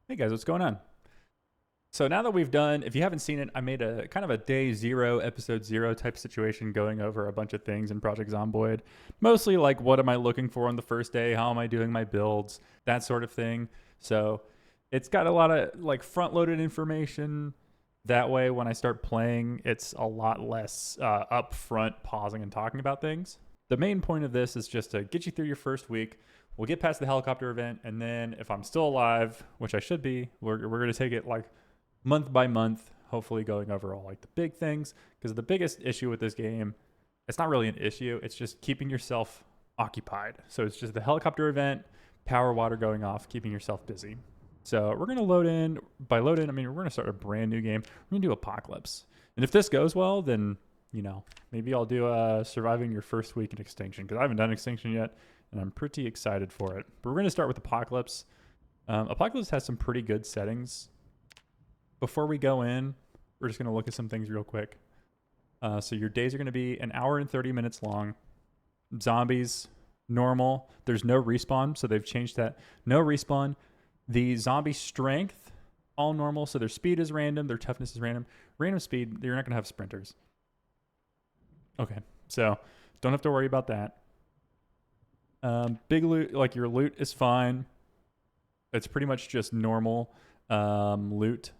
Hey guys, what's going on? So now that we've done, if you haven't seen it, I made a kind of a day zero, episode zero type situation going over a bunch of things in Project Zomboid. Mostly like what am I looking for on the first day? How am I doing my builds? That sort of thing. So it's got a lot of like front loaded information. That way, when I start playing, it's a lot less upfront pausing and talking about things. The main point of this is just to get you through your first week. We'll get past the helicopter event, and then if I'm still alive, which I should be, we're going to take it like month by month, hopefully going over all like the big things. Because the biggest issue with this game, it's not really an issue. It's just keeping yourself occupied. So it's just the helicopter event, power water going off, keeping yourself busy. So we're gonna load in. By load in, I mean we're gonna start a brand new game. We're gonna do Apocalypse, and if this goes well, then maybe I'll do surviving your first week in Extinction because I haven't done Extinction yet, and I'm pretty excited for it. But we're gonna start with Apocalypse. Apocalypse has some pretty good settings. Before we go in, we're just going to look at some things real quick. So your days are going to be an hour and 30 minutes long. Zombies, normal. There's no respawn, so they've changed that. No respawn. The zombie strength, all normal. So their speed is random. Their toughness is random. Random speed, you're not going to have sprinters. Okay, so don't have to worry about that. Big loot, like your loot is fine. It's pretty much just normal loot.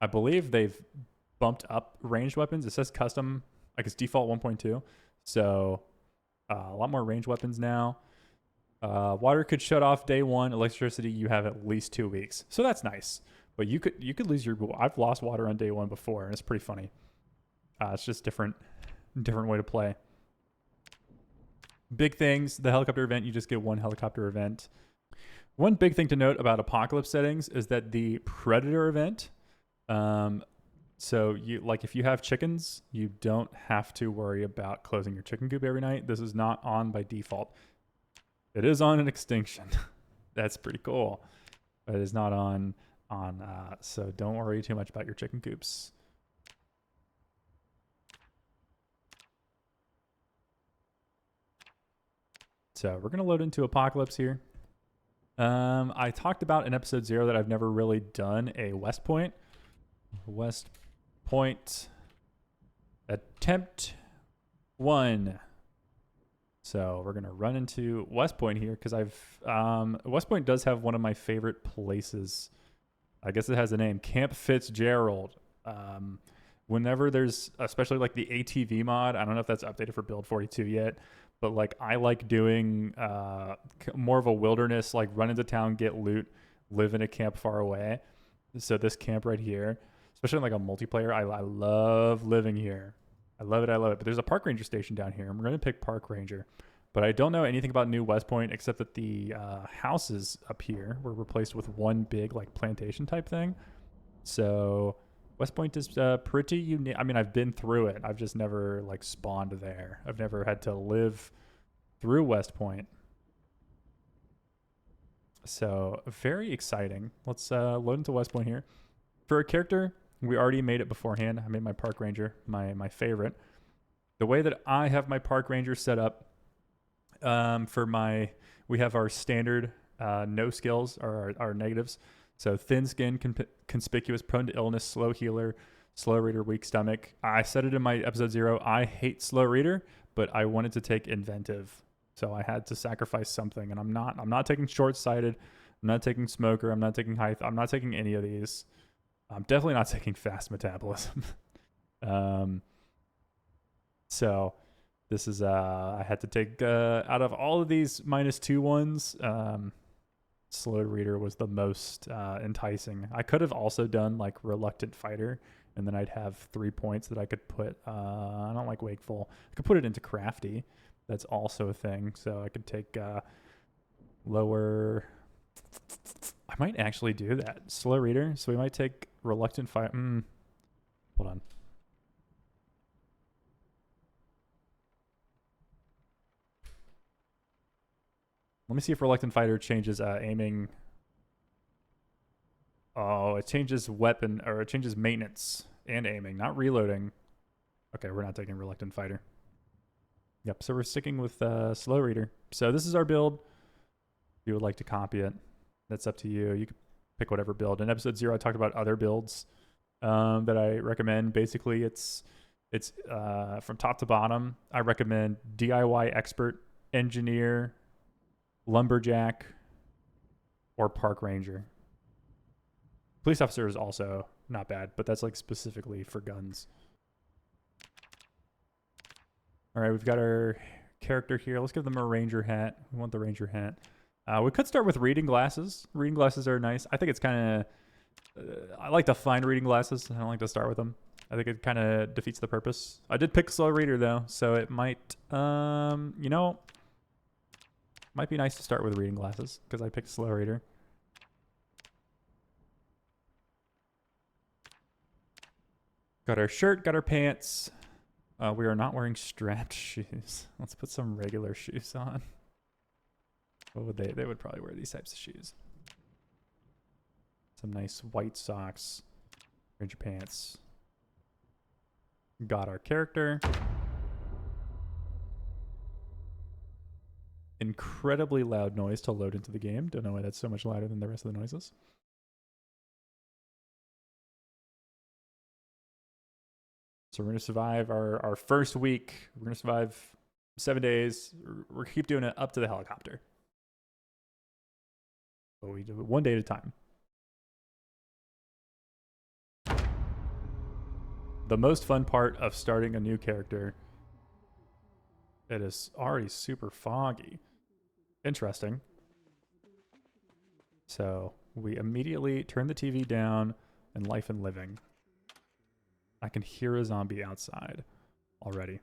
I believe they've bumped up ranged weapons. It says custom, like it's default 1.2. So a lot more ranged weapons now. Water could shut off day one. Electricity, you have at least 2 weeks. So that's nice. But you could lose your. I've lost water on day one before, and it's pretty funny. It's just different way to play. Big things. The helicopter event, you just get one helicopter event. One big thing to note about Apocalypse settings is that the Predator event. So you like if you have chickens, you don't have to worry about closing your chicken coop every night. This is not on by default. It is on an Extinction. That's pretty cool. But it is not on so don't worry too much about your chicken coops. So we're gonna load into Apocalypse here. I talked about in episode 0 that I've never really done a West Point. West Point attempt 1. So we're gonna run into West Point here because West Point does have one of my favorite places. I guess it has a name, Camp Fitzgerald. Whenever there's, especially like the ATV mod, I don't know if that's updated for build 42 yet, but like I like doing more of a wilderness, like run into town, get loot, live in a camp far away. So this camp right here, especially in like a multiplayer, I love living here. I love it. But there's a park ranger station down here. I'm going to pick park ranger, but I don't know anything about New West Point except that the houses up here were replaced with one big like plantation type thing. So West Point is pretty unique. I mean, I've been through it. I've just never like spawned there. I've never had to live through West Point. So very exciting. Let's load into West Point here. For a character, we already made it beforehand. I made my park ranger, my favorite. The way that I have my park ranger set up, we have our standard no skills or our negatives. So thin skin, conspicuous, prone to illness, slow healer, slow reader, weak stomach. I said it in my episode 0. I hate slow reader, but I wanted to take inventive. So I had to sacrifice something, and I'm not taking short sighted. I'm not taking smoker. I'm not taking height. I'm not taking any of these. I'm definitely not taking fast metabolism. So this is I had to take out of all of these -2 ones. Slow reader was the most enticing. I could have also done like reluctant fighter, and then I'd have 3 points that I could put. I don't like wakeful. I could put it into crafty. That's also a thing. So I could take lower. I might actually do that. Slow reader. So we might take reluctant fight. Hold on. Let me see if reluctant fighter changes aiming. Oh, it changes weapon, or it changes maintenance and aiming, not reloading. Okay, we're not taking reluctant fighter. Yep, so we're sticking with slow reader. So this is our build. If you would like to copy it, that's up to you. pick whatever build. In episode 0, I talked about other builds that I recommend. Basically, it's from top to bottom. I recommend DIY expert, engineer, lumberjack, or park ranger. Police officer is also not bad, but that's like specifically for guns. All right, we've got our character here. Let's give them a ranger hat. We want the ranger hat. We could start with reading glasses. Reading glasses are nice. I think it's kind of... I like to find reading glasses. I don't like to start with them. I think it kind of defeats the purpose. I did pick slow reader, though, so it might... you know... Might be nice to start with reading glasses, because I picked slow reader. Got our shirt, got our pants. We are not wearing strapped shoes. Let's put some regular shoes on. What would they? They would probably wear these types of shoes. Some nice white socks. Ranger pants. Got our character. Incredibly loud noise to load into the game. Don't know why that's so much louder than the rest of the noises. So we're going to survive our first week. We're going to survive 7 days. We're going to keep doing it up to the helicopter. But we do it one day at a time. The most fun part of starting a new character. It is already super foggy. Interesting. So we immediately turn the TV down and life and living. I can hear a zombie outside already.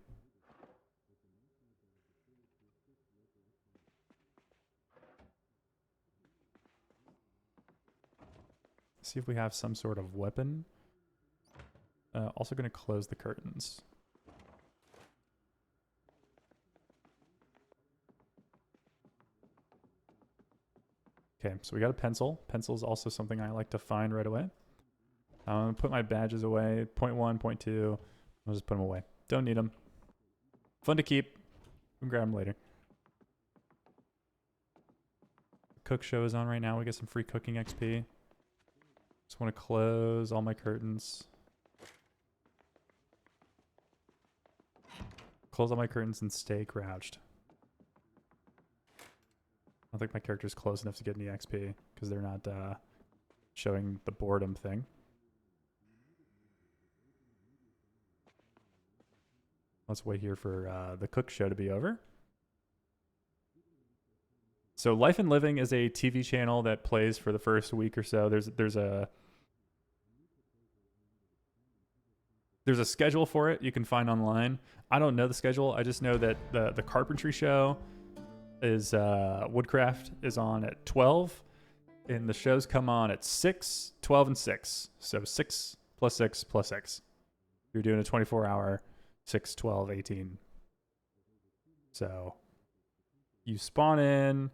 See if we have some sort of weapon. Also going to close the curtains. Okay, so we got a pencil. Pencil is also something I like to find right away. I'm going to put my badges away. Point 1, point 2. I'll just put them away. Don't need them. Fun to keep. We can grab them later. Cook show is on right now. We get some free cooking XP. Just want to close all my curtains. Close all my curtains and stay crouched. I don't think my character's close enough to get any XP because they're not showing the boredom thing. Let's wait here for the cook show to be over. So Life and Living is a TV channel that plays for the first week or so. There's a schedule for it you can find online. I don't know the schedule. I just know that the carpentry show is Woodcraft is on at 12, and the shows come on at 6, 12, and 6. So 6 plus 6 plus 6. You're doing a 24-hour 6, 12, 18. So you spawn in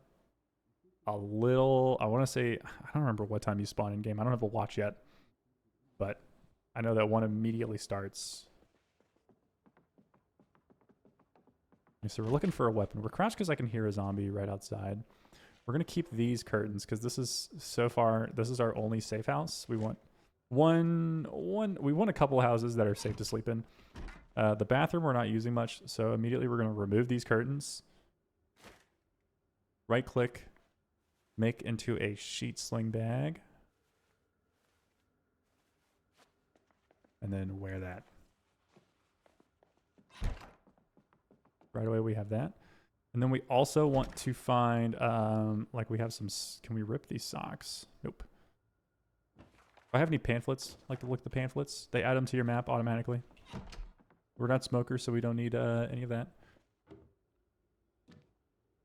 a little, I want to say, I don't remember what time you spawn in game. I don't have a watch yet, but I know that one immediately starts. So we're looking for a weapon. We're crouched because I can hear a zombie right outside. We're going to keep these curtains because this is, so far, this is our only safe house. We want we want a couple houses that are safe to sleep in. The bathroom we're not using much, so immediately we're going to remove these curtains. Right click, make into a sheet sling bag. And then wear that. Right away we have that. And then we also want to find, like we have some, can we rip these socks? Nope. If I have any pamphlets, like to look at the pamphlets, they add them to your map automatically. We're not smokers, so we don't need any of that.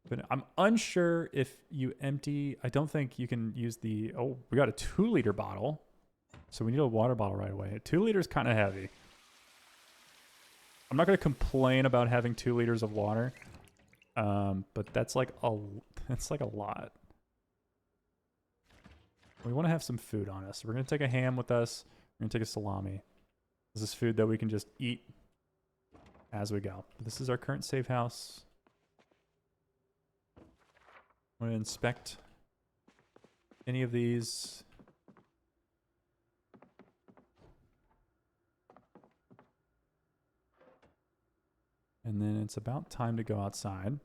But I'm unsure if you empty, I don't think you can use the, oh, we got a 2-liter bottle. So we need a water bottle right away. 2 liters kind of heavy. I'm not going to complain about having 2 liters of water. But that's like a lot. We want to have some food on us. We're going to take a ham with us. We're going to take a salami. This is food that we can just eat as we go. This is our current safe house. I'm going to inspect any of these. And then it's about time to go outside.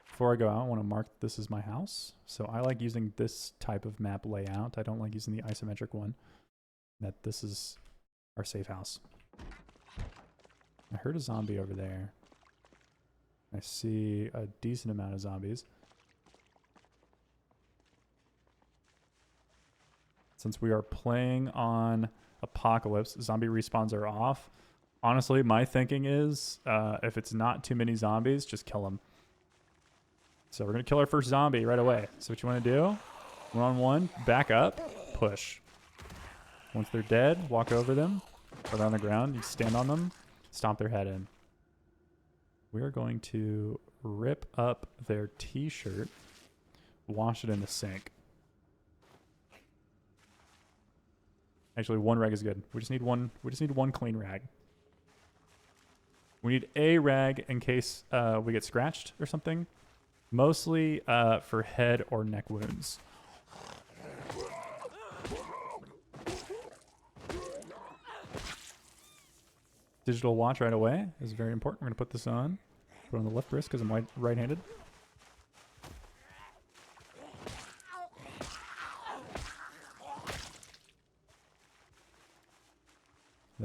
Before I go out, I want to mark this is my house. So I like using this type of map layout. I don't like using the isometric one. That this is our safe house. I heard a zombie over there. I see a decent amount of zombies. Since we are playing on Apocalypse, zombie respawns are off. Honestly, my thinking is if it's not too many zombies, just kill them. So we're going to kill our first zombie right away. So what you want to do, 1-on-1, back up, push. Once they're dead, walk over them, put them on the ground, you stand on them, stomp their head in. We're going to rip up their t-shirt, wash it in the sink. Actually, one rag is good. We just need one clean rag. We need a rag in case we get scratched or something. Mostly for head or neck wounds. Digital watch right away is very important. We're going to put this on. Put it on the left wrist because I'm right-handed.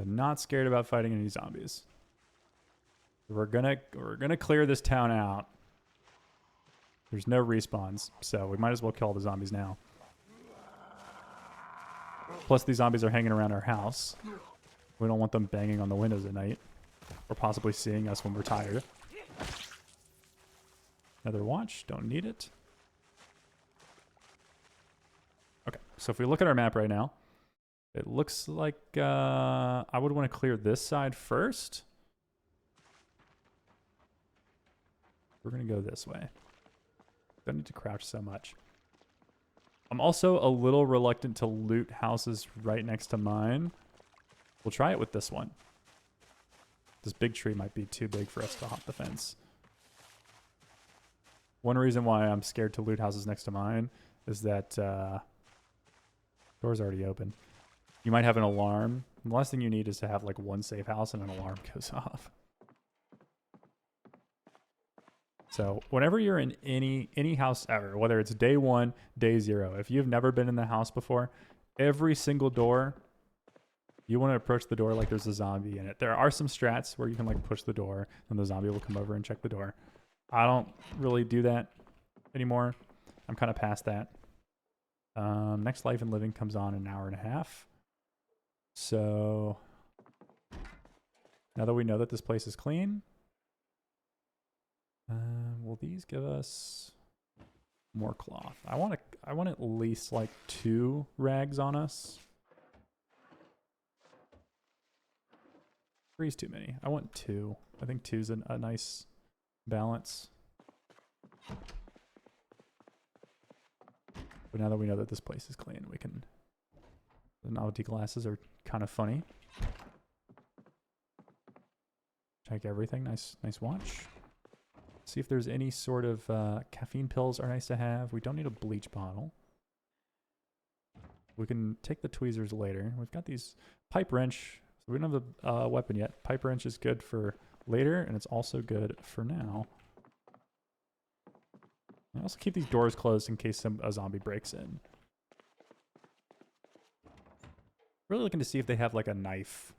I'm not scared about fighting any zombies. We're gonna clear this town out. There's no respawns, so we might as well kill all the zombies now. Plus, these zombies are hanging around our house. We don't want them banging on the windows at night, or possibly seeing us when we're tired. Another watch, don't need it. Okay, so if we look at our map right now, it looks like I would want to clear this side first. We're going to go this way. Don't need to crouch so much. I'm also a little reluctant to loot houses right next to mine. We'll try it with this one. This big tree might be too big for us to hop the fence. One reason why I'm scared to loot houses next to mine is that door's already open. You might have an alarm. The last thing you need is to have like one safe house and an alarm goes off. So whenever you're in any house ever, whether it's day 1, day 0, if you've never been in the house before, every single door, you want to approach the door like there's a zombie in it. There are some strats where you can like push the door and the zombie will come over and check the door. I don't really do that anymore. I'm kind of past that. Next Life and Living comes on in an hour and a half. So now that we know that this place is clean, will these give us more cloth? I want at least like 2 rags on us. 3's too many. I want 2. I think 2's a nice balance. But now that we know that this place is clean, we can... The novelty glasses are kind of funny. Check everything. Nice watch. See if there's any sort of caffeine pills are nice to have. We don't need a bleach bottle. We can take the tweezers later. We've got these pipe wrench. So we don't have the weapon yet. Pipe wrench is good for later, and it's also good for now. I also keep these doors closed in case a zombie breaks in. Really looking to see if they have like a knife.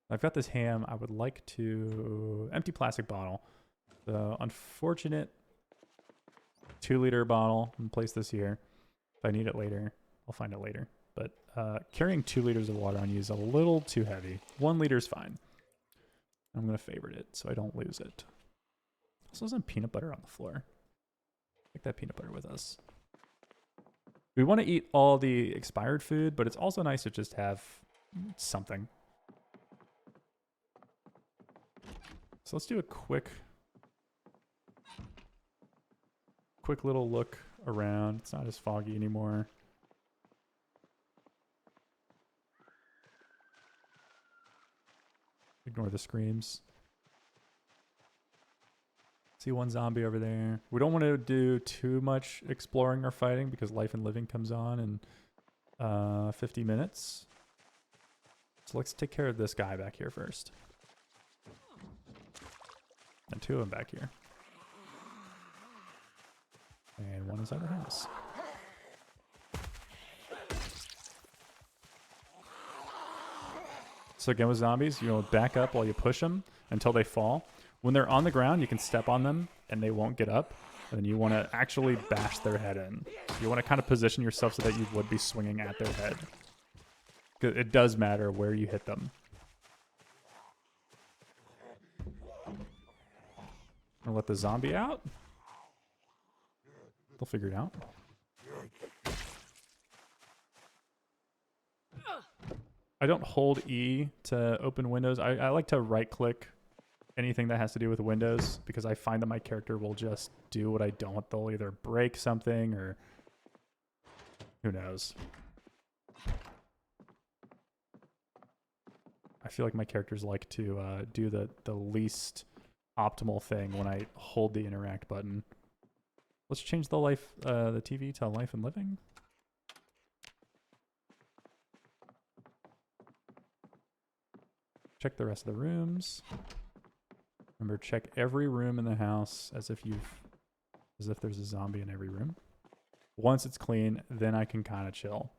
I've got this ham. I would like to... Empty plastic bottle. The unfortunate 2-liter bottle. I'm gonna place this here. If I need it later, I'll find it later. But carrying 2 liters of water on you is a little too heavy. 1 liter is fine. I'm going to favorite it so I don't lose it. Also, some peanut butter on the floor. Take that peanut butter with us. We want to eat all the expired food, but it's also nice to just have something. So let's do a quick little look around. It's not as foggy anymore. Ignore the screams. See one zombie over there. We don't want to do too much exploring or fighting because Life and Living comes on in 50 minutes. So let's take care of this guy back here first. And 2 of them back here. And 1 inside the house. So again with zombies, you'll back up while you push them until they fall. When they're on the ground, you can step on them and they won't get up. And then you want to actually bash their head in. You want to kind of position yourself so that you would be swinging at their head. It does matter where you hit them. I'll let the zombie out. They'll figure it out. I don't hold E to open windows. I like to right click anything that has to do with windows because I find that my character will just do what I don't. They'll either break something or who knows. I feel like my characters like to do the least optimal thing when I hold the interact button. Let's change the TV to life and living. Check the rest of the rooms. Remember, check every room in the house as if there's a zombie in every room. Once it's clean, then I can kind of chill.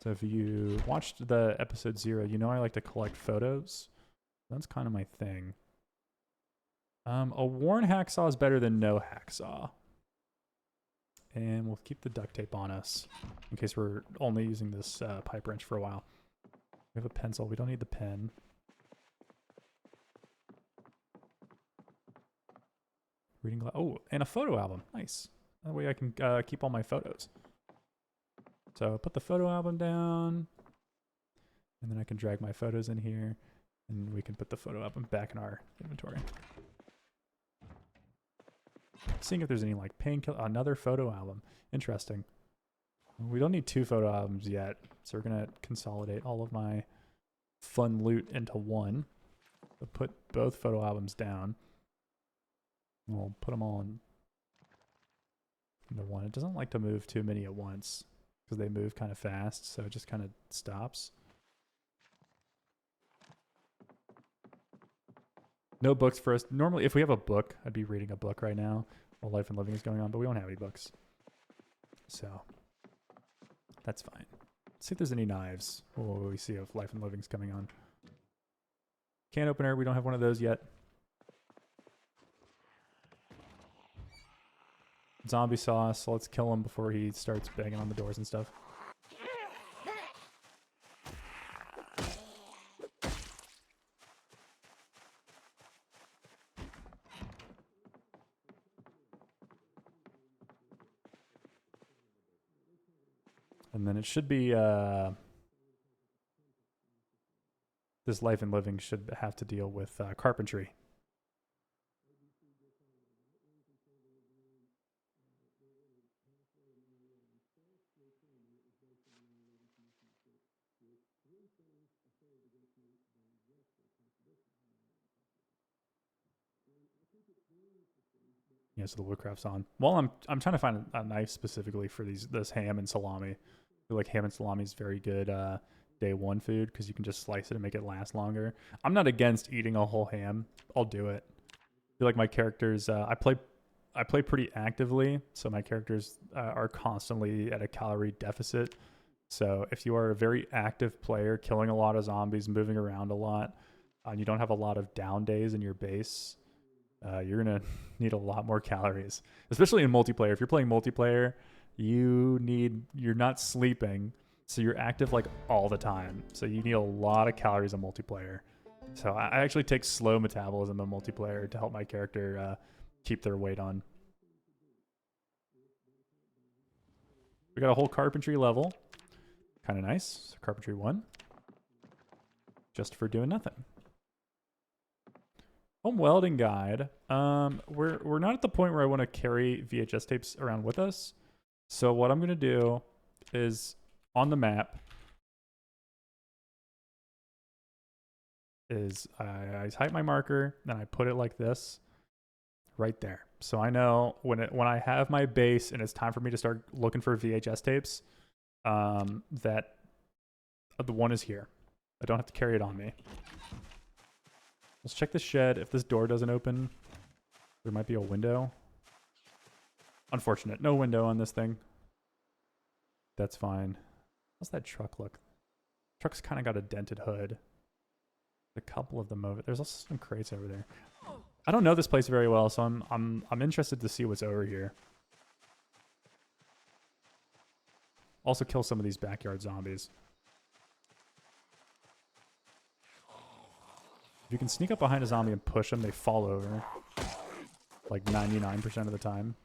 So if you watched the episode 0, you know I like to collect photos. That's kind of my thing. A worn hacksaw is better than no hacksaw. And we'll keep the duct tape on us in case we're only using this pipe wrench for a while. We have a pencil. We don't need the pen. Reading glass. Oh, and a photo album. Nice. That way I can keep all my photos. So put the photo album down. And then I can drag my photos in here. And we can put the photo album back in our inventory. Seeing if there's any like painkiller. Another photo album. Interesting. We don't need 2 photo albums yet. So we're going to consolidate all of my fun loot into one. So put both photo albums down. We'll put them all into one. It doesn't like to move too many at once because they move kind of fast. So it just kind of stops. No books for us. Normally, if we have a book, I'd be reading a book right now while Life and Living is going on, but we don't have any books. So, that's fine. Let's see if there's any knives. What will we see if Life and Living is coming on? Can opener, we don't have one of those yet. Zombie sauce, so let's kill him before he starts banging on the doors and stuff. And then it should be, this Life and Living should have to deal with carpentry. Yeah, so the woodcraft's on. Well, I'm trying to find a knife specifically for this ham and salami. I feel like ham and salami is very good day 1 food because you can just slice it and make it last longer. I'm not against eating a whole ham. I'll do it. I feel like my characters, I play pretty actively, so my characters are constantly at a calorie deficit. So if you are a very active player, killing a lot of zombies, moving around a lot, and you don't have a lot of down days in your base, you're going to need a lot more calories, especially in multiplayer. If you're playing multiplayer, you're not sleeping, so you're active like all the time. So you need a lot of calories in multiplayer. So I actually take slow metabolism in multiplayer to help my character keep their weight on. We got a whole carpentry level. Kind of nice. So carpentry 1. Just for doing nothing. Home welding guide. We're not at the point where I want to carry VHS tapes around with us. So what I'm going to do is on the map is I type my marker, then I put it like this, right there. So I know when I have my base and it's time for me to start looking for VHS tapes, that the one is here. I don't have to carry it on me. Let's check the shed. If this door doesn't open, there might be a window. Unfortunate. No window on this thing. That's fine. How's that truck look? Truck's kind of got a dented hood. A couple of them over. There's also some crates over there. I don't know this place very well, so I'm interested to see what's over here. Also kill some of these backyard zombies. If you can sneak up behind a zombie and push them, they fall over. Like 99% of the time.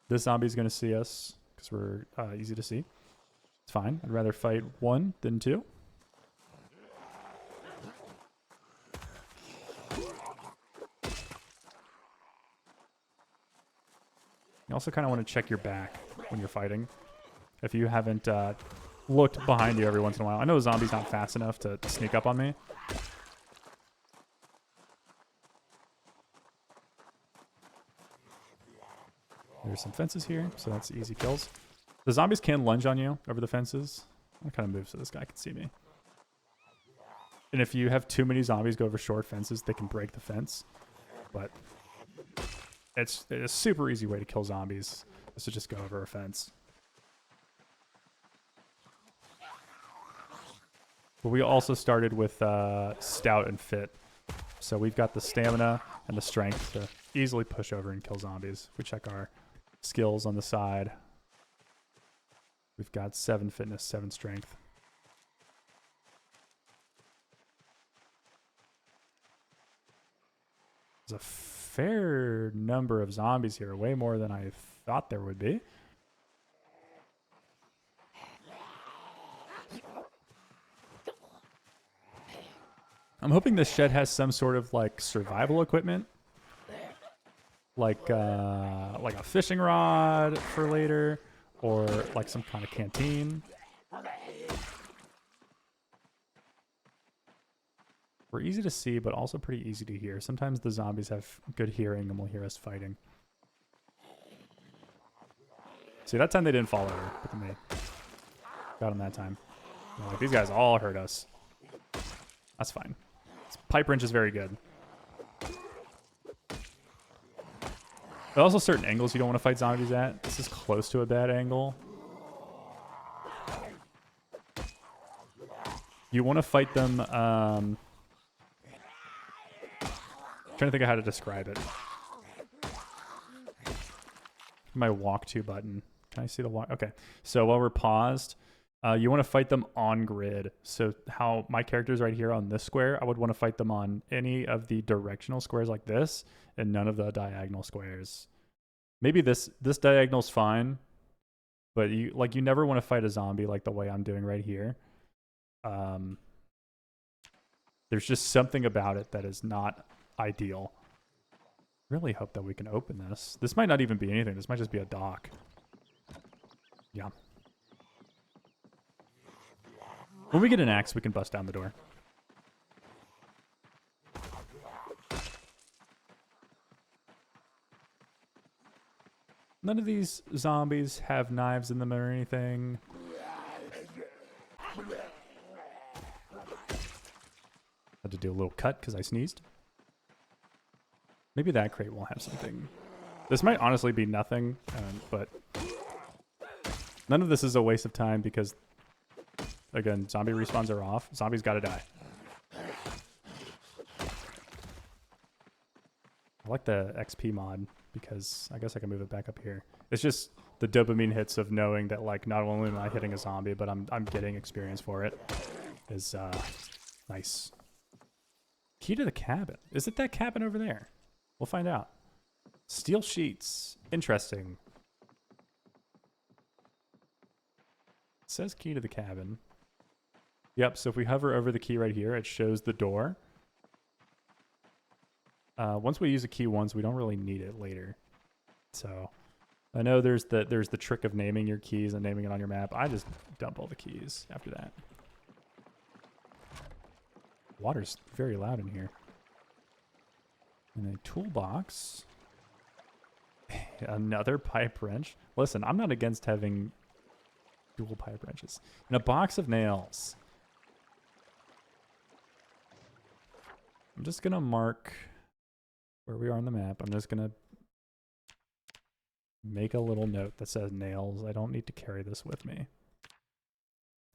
This zombie's going to see us because we're easy to see. It's fine. I'd rather fight one than two. You also kind of want to check your back when you're fighting. If you haven't looked behind you every once in a while. I know a zombie's not fast enough to sneak up on me. There's some fences here, so that's easy kills. The zombies can lunge on you over the fences. I'll kind of move so this guy can see me. And if you have too many zombies go over short fences, they can break the fence. But it's a super easy way to kill zombies, is to just go over a fence. But we also started with stout and fit. So we've got the stamina and the strength to easily push over and kill zombies. If we check our skills on the side, we've got 7 fitness, 7 strength. There's a fair number of zombies here, way more than I thought there would be. I'm hoping this shed has some sort of like survival equipment, like a fishing rod for later, or like some kind of canteen. We're easy to see, but also pretty easy to hear. Sometimes the zombies have good hearing and will hear us fighting. See, that time they didn't fall over, but then they got them that time. Like, these guys all hurt us. That's fine. This pipe wrench is very good. There are also certain angles you don't want to fight zombies at. This is close to a bad angle. You want to fight them... trying to think of how to describe it. My walk to button. Can I see the walk? Okay. So while we're paused, you want to fight them on grid. So how my character's right here on this square, I would want to fight them on any of the directional squares like this and none of the diagonal squares. Maybe this diagonal's fine, but you never want to fight a zombie like the way I'm doing right here. There's just something about it that is not ideal. Really hope that we can open this. This might not even be anything. This might just be a dock. Yeah. When we get an axe, we can bust down the door. None of these zombies have knives in them or anything. Had to do a little cut because I sneezed. Maybe that crate will have something. This might honestly be nothing, but none of this is a waste of time because, again, zombie respawns are off. Zombies gotta die. I like the XP mod because I guess I can move it back up here. It's just the dopamine hits of knowing that, like, not only am I hitting a zombie, but I'm getting experience for it is nice. Key to the cabin. Is it that cabin over there? We'll find out. Steel sheets. Interesting. It says key to the cabin. Yep, so if we hover over the key right here, it shows the door. Once we use a key once, we don't really need it later. So I know there's the trick of naming your keys and naming it on your map. I just dump all the keys after that. Water's very loud in here. In a toolbox. Another pipe wrench. Listen, I'm not against having dual pipe wrenches. And a box of nails. I'm just going to mark where we are on the map. I'm just going to make a little note that says nails. I don't need to carry this with me.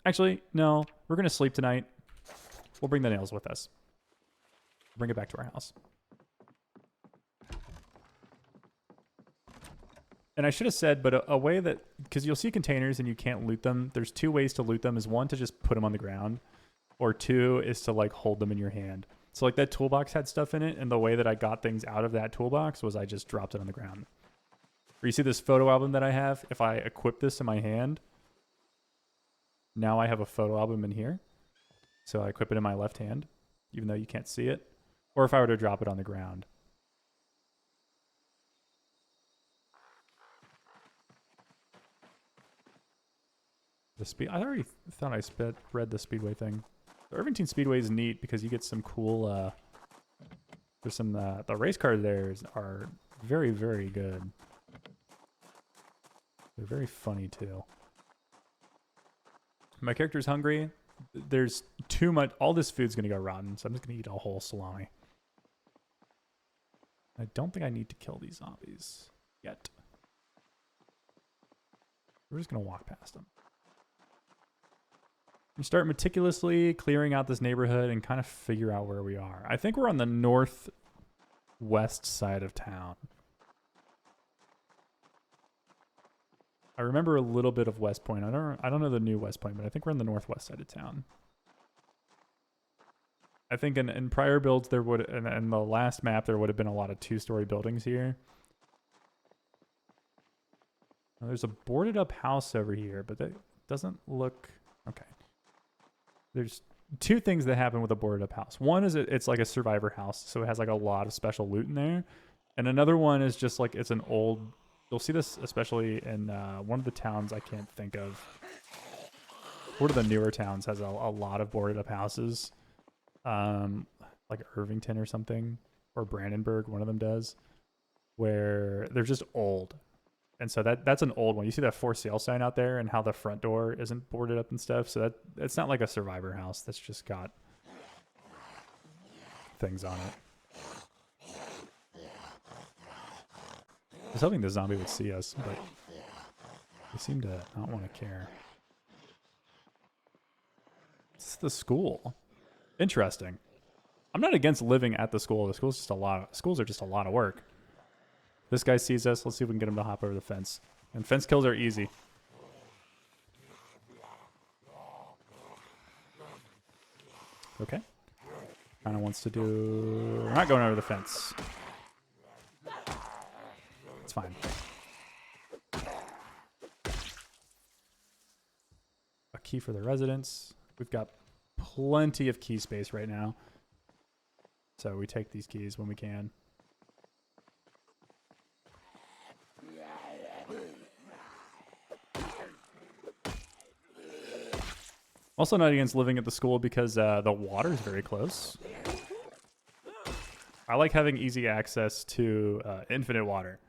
Actually, no. We're going to sleep tonight. We'll bring the nails with us. Bring it back to our house. And I should have said, but a way that, because you'll see containers and you can't loot them. There's two ways to loot them. Is one, to just put them on the ground. Or two, is to like hold them in your hand. So like that toolbox had stuff in it. And the way that I got things out of that toolbox was I just dropped it on the ground. Or you see this photo album that I have? If I equip this in my hand, now I have a photo album in here. So I equip it in my left hand, even though you can't see it. Or if I were to drop it on the ground. The speed. I already thought I read the Speedway thing. The Irvington Speedway is neat because you get some cool. There's some the race cars there are very, very good. They're very funny too. My character's hungry. There's too much. All this food's gonna go rotten, so I'm just gonna eat a whole salami. I don't think I need to kill these zombies yet. We're just gonna walk past them. We start meticulously clearing out this neighborhood and kind of figure out where we are. I think we're on the northwest side of town. I remember a little bit of West Point. I don't know the new West Point, but I think we're on the northwest side of town. I think in prior builds there would, in the last map there would have been a lot of two-story buildings here. Now, there's a boarded up house over here, but that doesn't look okay. There's two things that happen with a boarded up house. One is it's like a survivor house, so it has like a lot of special loot in there. And another one is just like it's an old. You'll see this especially in one of the towns I can't think of. One of the newer towns has a lot of boarded up houses, like Irvington or something, or Brandenburg. One of them does, where they're just old. And so that's an old one. You see that for sale sign out there and how the front door isn't boarded up and stuff. So it's not like a survivor house that's just got things on it. I was hoping the zombie would see us, but they seem to not want to care. It's the school. Interesting. I'm not against living at the school. The school's just schools are just a lot of work. This guy sees us. Let's see if we can get him to hop over the fence. And fence kills are easy. Okay. Kind of wants to do... We're not going over the fence. It's fine. A key for the residence. We've got plenty of key space right now. So we take these keys when we can. Also not against living at the school because the water is very close. I like having easy access to infinite water.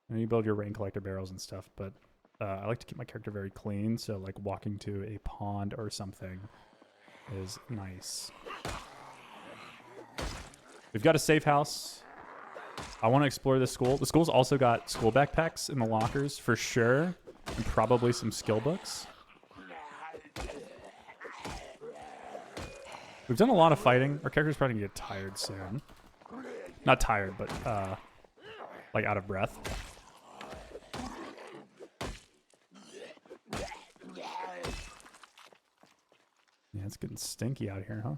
And you build your rain collector barrels and stuff, but I like to keep my character very clean, so like walking to a pond or something is nice. We've got a safe house. I want to explore this school. The school's also got school backpacks in the lockers for sure, and probably some skill books. We've done a lot of fighting. Our character's probably gonna get tired soon. Not tired, but like out of breath. Yeah, it's getting stinky out here, huh?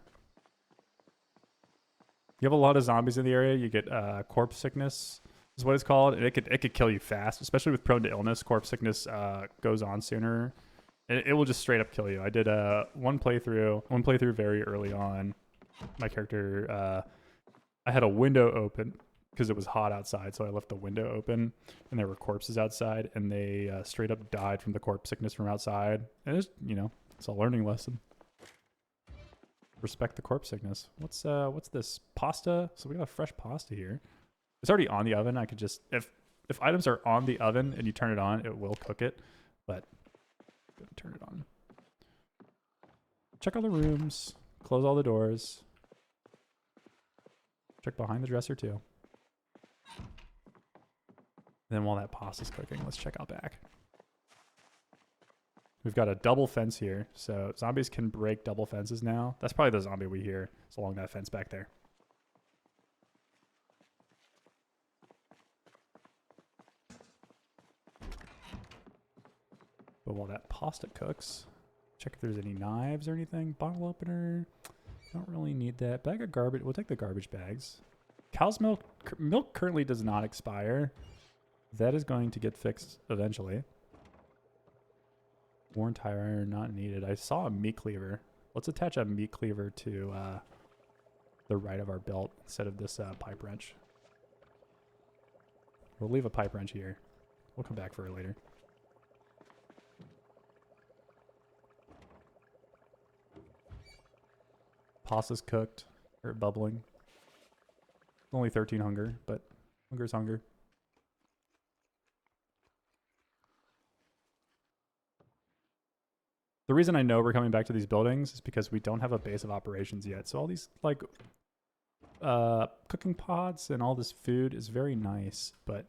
You have a lot of zombies in the area. You get corpse sickness is what it's called. And it could kill you fast, especially with prone to illness. Corpse sickness goes on sooner. It will just straight up kill you. I did one playthrough very early on. My character, I had a window open because it was hot outside, so I left the window open, and there were corpses outside, and they straight up died from the corpse sickness from outside. And it's, you know, it's a learning lesson. Respect the corpse sickness. What's this? Pasta? So we got a fresh pasta here. It's already on the oven. I could just if items are on the oven and you turn it on, it will cook it. But turn it on. Check all the rooms. Close all the doors. Check behind the dresser too. Then while that pasta's cooking, let's check out back. We've got a double fence here, so zombies can break double fences now. That's probably the zombie we hear. It's along that fence back there. But while that pasta cooks, check if there's any knives or anything. Bottle opener. Don't really need that. Bag of garbage. We'll take the garbage bags. Cow's milk. Milk currently does not expire. That is going to get fixed eventually. Worn tire iron not needed. I saw a meat cleaver. Let's attach a meat cleaver to the right of our belt instead of this pipe wrench. We'll leave a pipe wrench here. We'll come back for it later. Pasta's cooked or bubbling. Only 13 hunger, but hunger's hunger. The reason I know we're coming back to these buildings is because we don't have a base of operations yet. So all these like cooking pots and all this food is very nice, but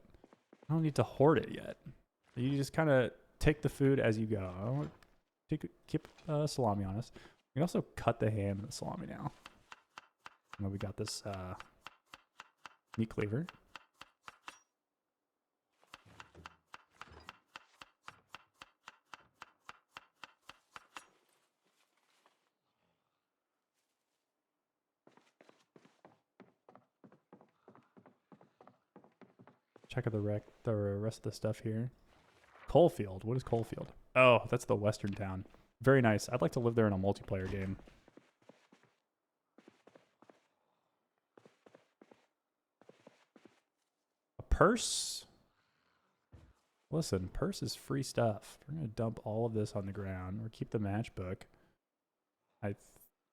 I don't need to hoard it yet. You just kind of take the food as you go. Keep salami on us. We can also cut the ham and the salami now. And we got this meat cleaver. Check out the rest of the stuff here. Coalfield. What is Coalfield? Oh, that's the western town. Very nice. I'd like to live there in a multiplayer game. A purse? Listen, purse is free stuff. We're going to dump all of this on the ground or keep the matchbook.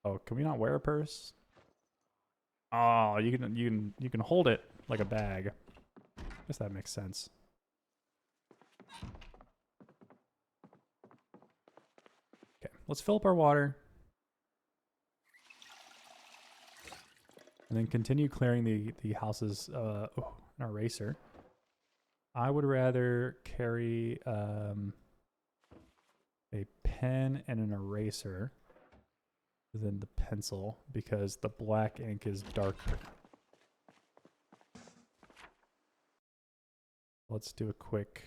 Oh, can we not wear a purse? Oh, you can hold it like a bag. I guess that makes sense. Okay, let's fill up our water. And then continue clearing the houses. Oh, an eraser. I would rather carry a pen and an eraser than the pencil because the black ink is darker. Let's do a quick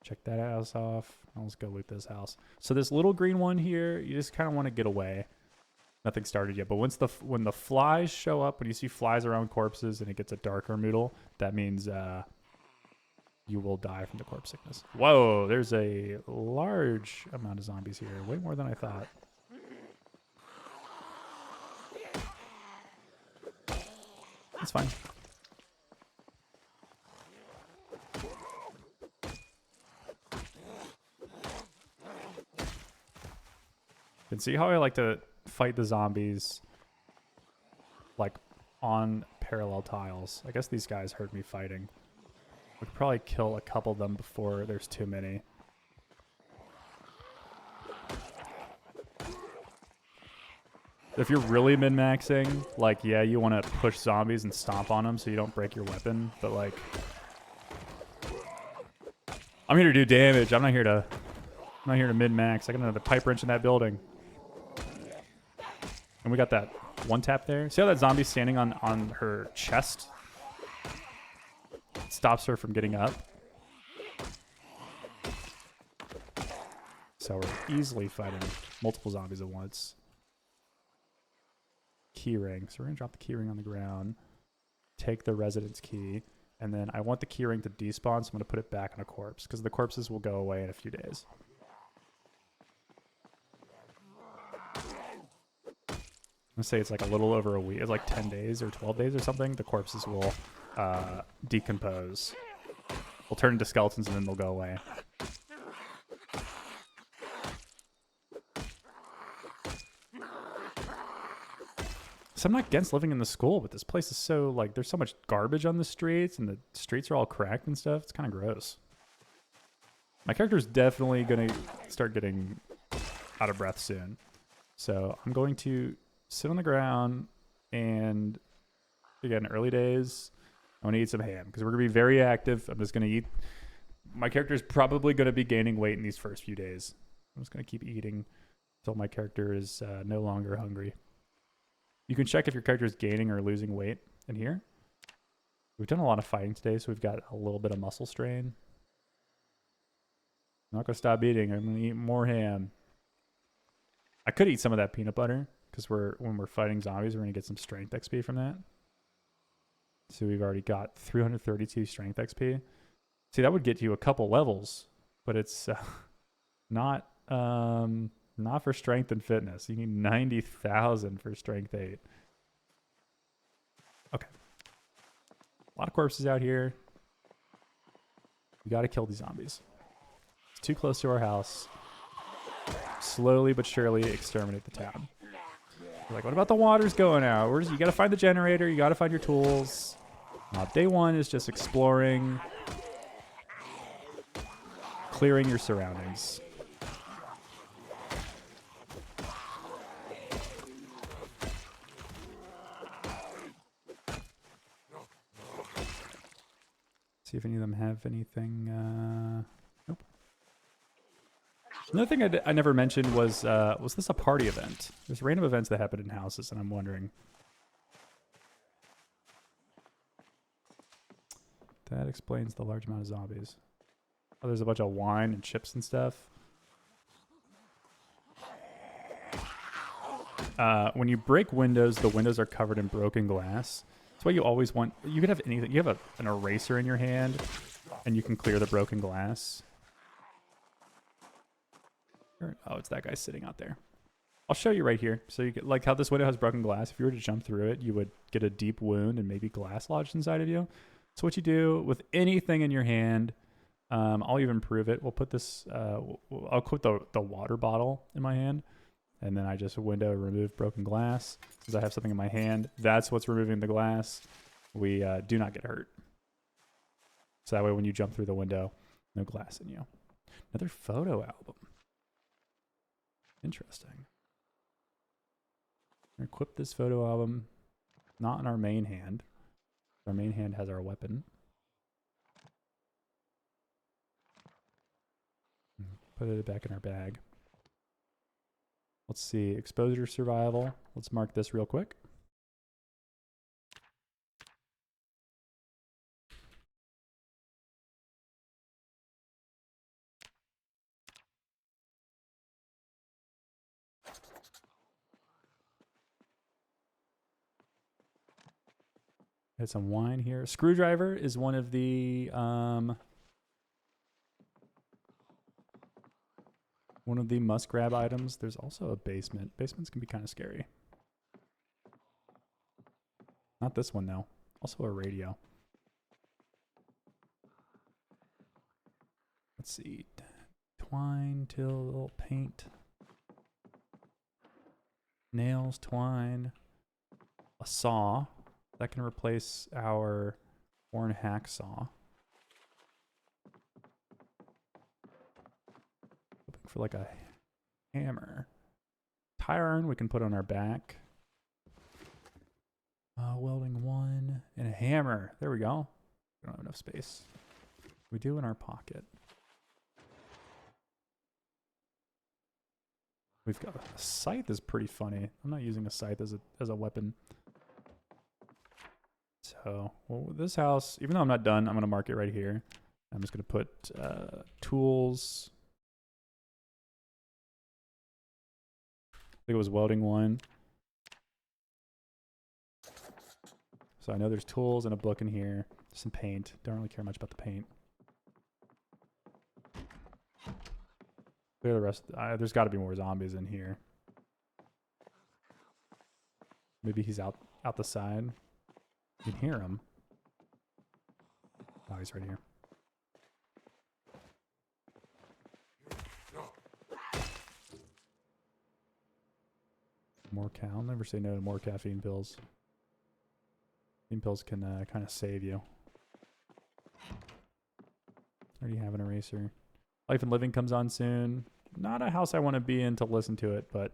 check that house off. Let's go loot this house. So this little green one here, you just kind of want to get away. Nothing started yet, but when the flies show up, when you see flies around corpses and it gets a darker moodle, that means you will die from the corpse sickness. Whoa, there's a large amount of zombies here. Way more than I thought. That's fine. You can see how I like to fight the zombies like on parallel tiles. I guess these guys heard me fighting. We could probably kill a couple of them before there's too many. If you're really min-maxing, like, yeah, you want to push zombies and stomp on them so you don't break your weapon, but like, I'm here to do damage. I'm not here to min-max. I got another pipe wrench in that building. And we got that one tap there. See how that zombie's standing on her chest? It stops her from getting up. So we're easily fighting multiple zombies at once. Key ring. So we're going to drop the key ring on the ground. Take the residence key. And then I want the key ring to despawn, so I'm going to put it back on a corpse. Because the corpses will go away in a few days. I'm going to say it's like a little over a week. It's like 10 days or 12 days or something. The corpses will decompose. They'll turn into skeletons and then they'll go away. So I'm not against living in the school, but this place is so, like, there's so much garbage on the streets, and the streets are all cracked and stuff. It's kind of gross. My character's definitely going to start getting out of breath soon. So I'm going to sit on the ground, and again, early days, I want to eat some ham because we're going to be very active. I'm just going to eat. My character is probably going to be gaining weight in these first few days. I'm just going to keep eating until my character is no longer hungry. You can check if your character is gaining or losing weight in here. We've done a lot of fighting today, so we've got a little bit of muscle strain. I'm not going to stop eating. I'm going to eat more ham. I could eat some of that peanut butter because when we're fighting zombies, we're going to get some strength XP from that. So we've already got 332 strength XP. See, that would get you a couple levels, but it's not for strength and fitness. You need 90,000 for strength 8. Okay. A lot of corpses out here. We got to kill these zombies. It's too close to our house. Slowly but surely exterminate the town. You're like, what about the water's going out? You got to find the generator. You got to find your tools. Day 1 is just exploring, clearing your surroundings. See if any of them have anything. Nope. Another thing I never mentioned was this a party event? There's random events that happen in houses, and I'm wondering. That explains the large amount of zombies. Oh, there's a bunch of wine and chips and stuff. When you break windows, the windows are covered in broken glass. That's why you always want... You could have anything. You have an eraser in your hand, and you can clear the broken glass. Oh, it's that guy sitting out there. I'll show you right here. So you get, like how this window has broken glass. If you were to jump through it, you would get a deep wound and maybe glass lodged inside of you. So what you do with anything in your hand, I'll even prove it. We'll put this, I'll put the water bottle in my hand, and then I just window remove broken glass. Since I have something in my hand, that's what's removing the glass. We do not get hurt. So that way when you jump through the window, no glass in you. Another photo album. Interesting. Equip this photo album, not in our main hand. Our main hand has our weapon. Put it back in our bag. Let's see, exposure survival. Let's mark this real quick. Had some wine here. Screwdriver is one of the must grab items. There's also a basement. Basements can be kind of scary. Not this one though. Also a radio. Let's see. Twine, till, paint. Nails, twine. A saw. That can replace our horn hacksaw. Looking for like a hammer. Tire iron we can put on our back. Welding 1 and a hammer. There we go. We don't have enough space. We do in our pocket. We've got a scythe is pretty funny. I'm not using a scythe as a weapon. So, well, this house, even though I'm not done, I'm going to mark it right here. I'm just going to put tools. I think it was welding 1. So I know there's tools and a book in here. Some paint. Don't really care much about the paint. Clear the rest. There's got to be more zombies in here. Maybe he's out the side. You can hear him. Oh, he's right here. More I'll never say no to more caffeine pills. Caffeine pills can kind of save you. Already have an eraser. Life and Living comes on soon. Not a house I want to be in to listen to it, but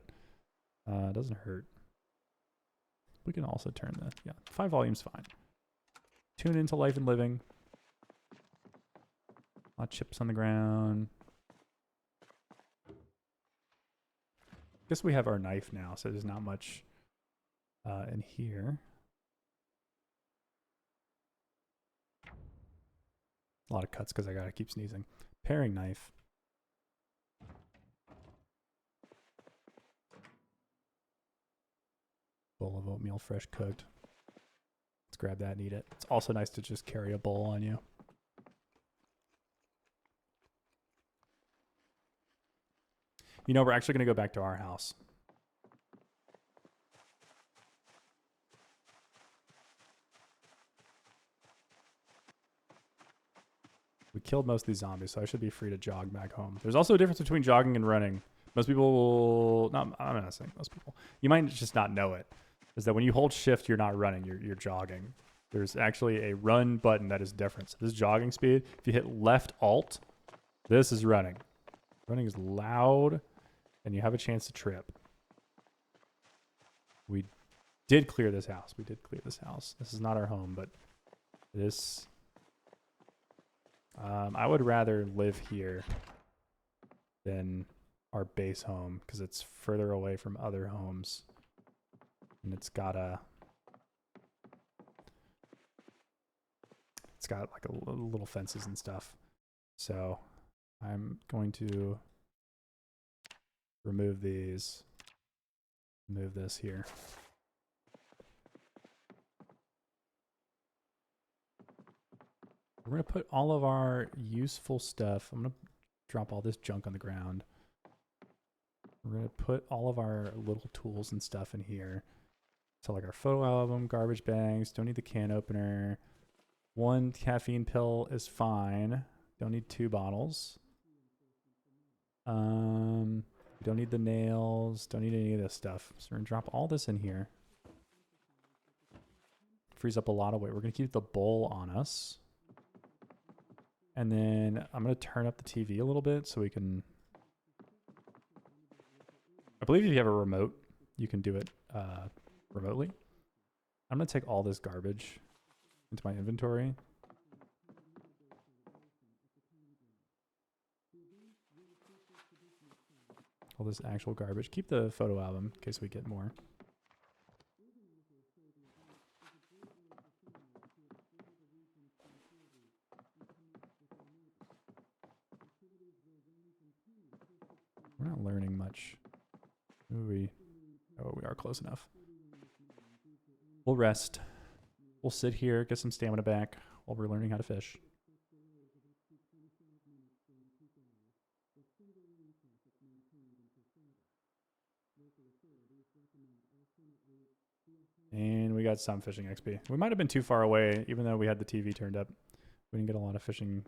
it doesn't hurt. We can also turn the, yeah, 5 volumes fine. Tune into Life and Living. A lot of chips on the ground. Guess we have our knife now, so there's not much in here. A lot of cuts because I gotta keep sneezing. Paring knife. Bowl of oatmeal fresh cooked. Let's grab that and eat it. It's also nice to just carry a bowl on you. You know, we're actually going to go back to our house. We killed most of these zombies, so I should be free to jog back home. There's also a difference between jogging and running. Most people will... I'm not saying most people. You might just not know it. Is that when you hold shift, you're not running, you're jogging. There's actually a run button that is different. So this is jogging speed. If you hit left alt, this is running. Running is loud, and you have a chance to trip. We did clear this house. This is not our home, but this... I would rather live here than our base home because it's further away from other homes. And it's got like a little fences and stuff. So I'm going to remove these, move this here. We're going to put all of our useful stuff. I'm going to drop all this junk on the ground. We're going to put all of our little tools and stuff in here. So like our photo album, garbage bags, don't need the can opener. 1 caffeine pill is fine. Don't need 2 bottles. We don't need the nails. Don't need any of this stuff. So we're going to drop all this in here. Frees up a lot of weight. We're going to keep the bowl on us. And then I'm going to turn up the TV a little bit so we can... I believe if you have a remote, you can do it remotely. I'm going to take all this garbage into my inventory. All this actual garbage. Keep the photo album in case we get more. We're not learning much. Oh, we are close enough. We'll rest. We'll sit here, get some stamina back while we're learning how to fish. And we got some fishing XP. We might have been too far away, even though we had the TV turned up. We didn't get a lot of fishing.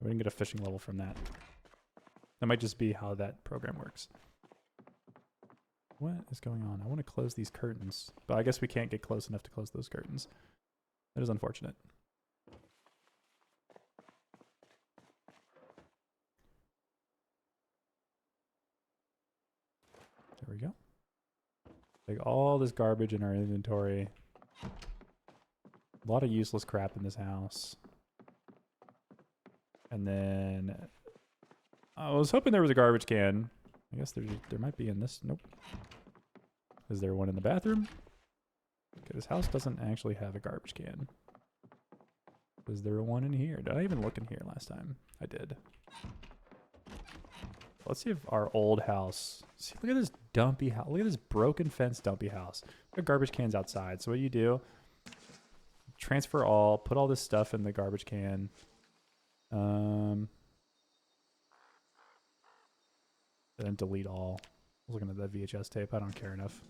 We didn't get a fishing level from that. That might just be how that program works. What is going on? I want to close these curtains, but I guess we can't get close enough to close those curtains. That is unfortunate. There we go. Take all this garbage in our inventory. A lot of useless crap in this house. And then I was hoping there was a garbage can. I guess there might be in this. Nope. Is there one in the bathroom? Okay, this house doesn't actually have a garbage can. Is there one in here? Did I even look in here last time? I did. Let's see if our old house... See, look at this dumpy house. Look at this broken fence dumpy house. We have garbage cans outside. So what you do, transfer all, put all this stuff in the garbage can. And then delete all. I was looking at that VHS tape. I don't care enough.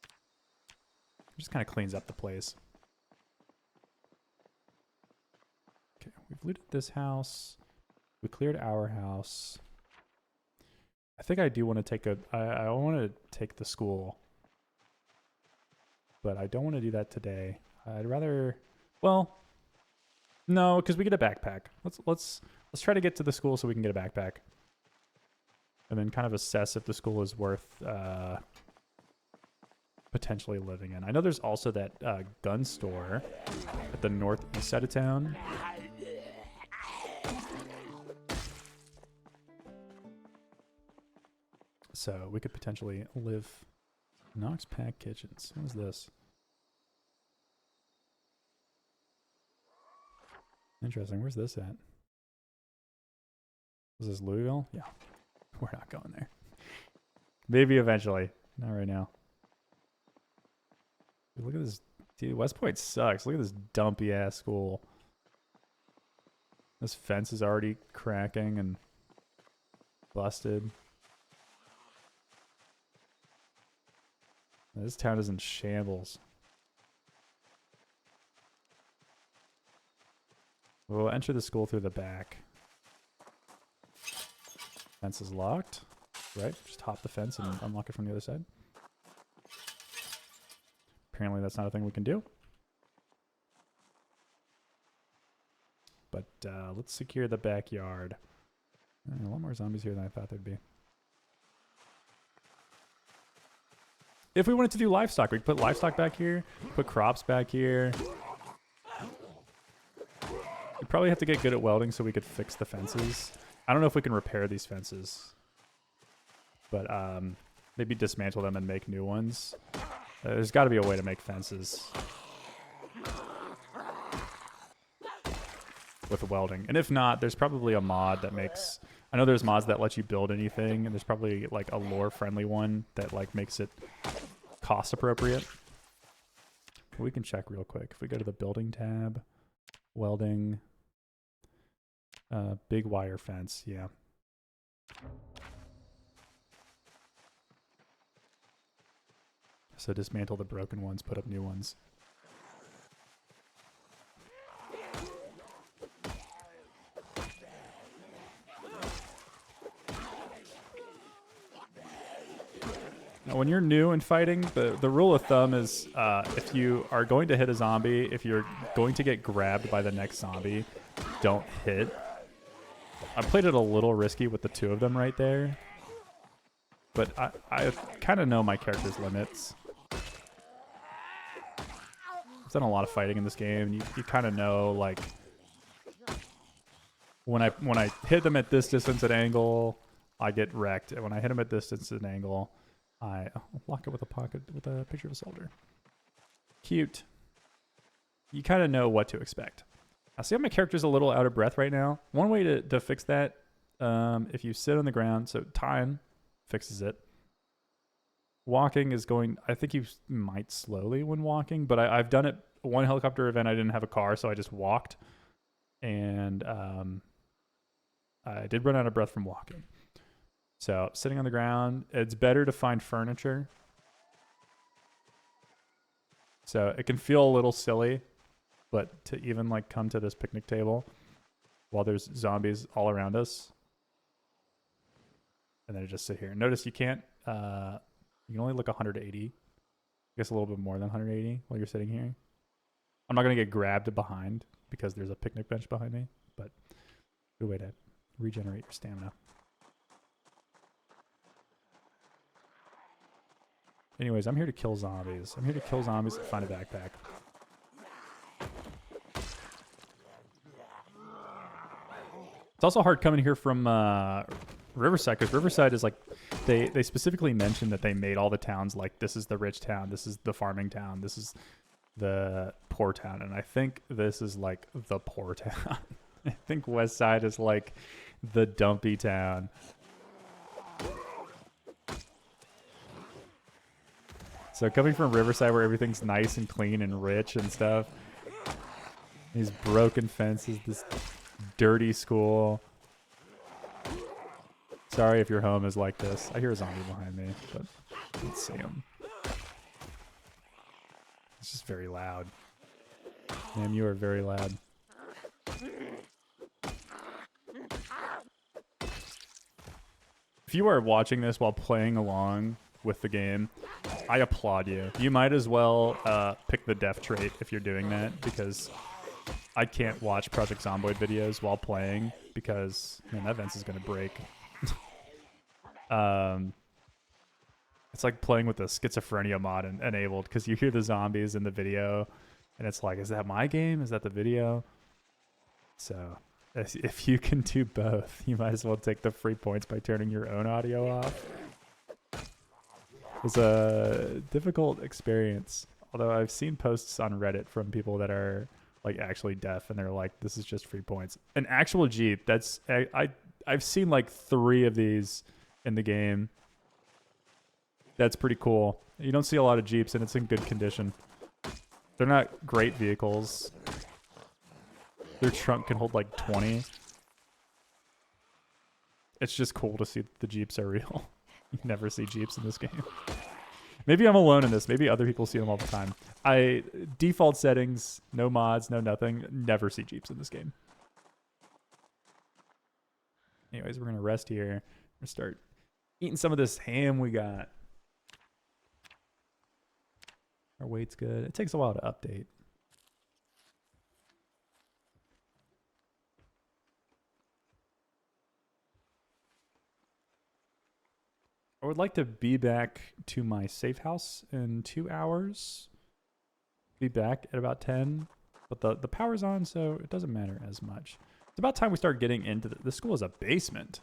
It just kind of cleans up the place. Okay, we've looted this house. We cleared our house. I think I do want to take I want to take the school, but I don't want to do that today. I'd rather, well, no, because we get a backpack. Let's try to get to the school so we can get a backpack, and then kind of assess if the school is worth potentially living in. I know there's also that gun store at the northeast side of town. So we could potentially live. Knox Pack Kitchens. What is this? Interesting. Where's this at? Is this Louisville? Yeah. We're not going there. Maybe eventually. Not right now. Dude, look at this. Dude, West Point sucks. Look at this dumpy ass school. This fence is already cracking and busted. This town is in shambles. We'll enter the school through the back. Fence is locked. Right? Just hop the fence and unlock it from the other side. Apparently that's not a thing we can do. But let's secure the backyard. A lot more zombies here than I thought there'd be. If we wanted to do livestock, we could put livestock back here, put crops back here. We'd probably have to get good at welding so we could fix the fences. I don't know if we can repair these fences. But maybe dismantle them and make new ones. There's got to be a way to make fences with welding. And if not, there's probably a mod that makes... I know there's mods that let you build anything, and there's probably like a lore-friendly one that like makes it cost appropriate. We can check real quick. If we go to the building tab, welding, big wire fence, yeah. So dismantle the broken ones, put up new ones. Now, when you're new in fighting, the rule of thumb is if you are going to hit a zombie, if you're going to get grabbed by the next zombie, don't hit. I played it a little risky with the two of them right there. But I kind of know my character's limits. I've done a lot of fighting in this game. You kind of know, like, when I hit them at this distance at angle, I get wrecked. And when I hit them at this distance at angle, I lock it with a pocket with a picture of a soldier. Cute. You kind of know what to expect. I see how my character's a little out of breath right now. One way to fix that, if you sit on the ground, so time fixes it. Walking is going, I think you might slowly when walking, but I've done it. One helicopter event, I didn't have a car, so I just walked. And I did run out of breath from walking. So sitting on the ground, it's better to find furniture. So it can feel a little silly, but to even like come to this picnic table while there's zombies all around us, and then just sit here. Notice you can't, you can only look 180. I guess a little bit more than 180 while you're sitting here. I'm not going to get grabbed behind because there's a picnic bench behind me, but good way to regenerate your stamina. Anyways, I'm here to kill zombies. I'm here to kill zombies and find a backpack. It's also hard coming here from Riverside, because Riverside is like, they specifically mentioned that they made all the towns like, this is the rich town, this is the farming town, this is the poor town, and I think this is like the poor town. I think West Side is like the dumpy town. So coming from Riverside where everything's nice and clean and rich and stuff, these broken fences, this dirty school. Sorry if your home is like this. I hear a zombie behind me, but let's see him. It's just very loud. Ma'am, you are very loud. If if you are watching this while playing along with the game, I applaud you. You might as well pick the deaf trait if you're doing that, because I can't watch Project Zomboid videos while playing because, man, that fence is going to break. It's like playing with the schizophrenia mod enabled, because you hear the zombies in the video and it's like, is that my game? Is that the video? So if you can do both, you might as well take the free points by turning your own audio off. It was a difficult experience, although I've seen posts on Reddit from people that are like actually deaf and they're like, this is just free points. An actual Jeep, that's I've seen like 3 of these in the game. That's pretty cool. You don't see a lot of Jeeps and it's in good condition. They're not great vehicles. Their trunk can hold like 20. It's just cool to see that the Jeeps are real. You never see Jeeps in this game. Maybe I'm alone in this. Maybe other people see them all the time. Default settings, no mods, no nothing. Never see Jeeps in this game. Anyways, we're going to rest here. We're going to start eating some of this ham we got. Our weight's good. It takes a while to update. I would like to be back to my safe house in 2 hours. Be back at about 10. But the power's on, so it doesn't matter as much. It's about time we start getting into the school is a basement.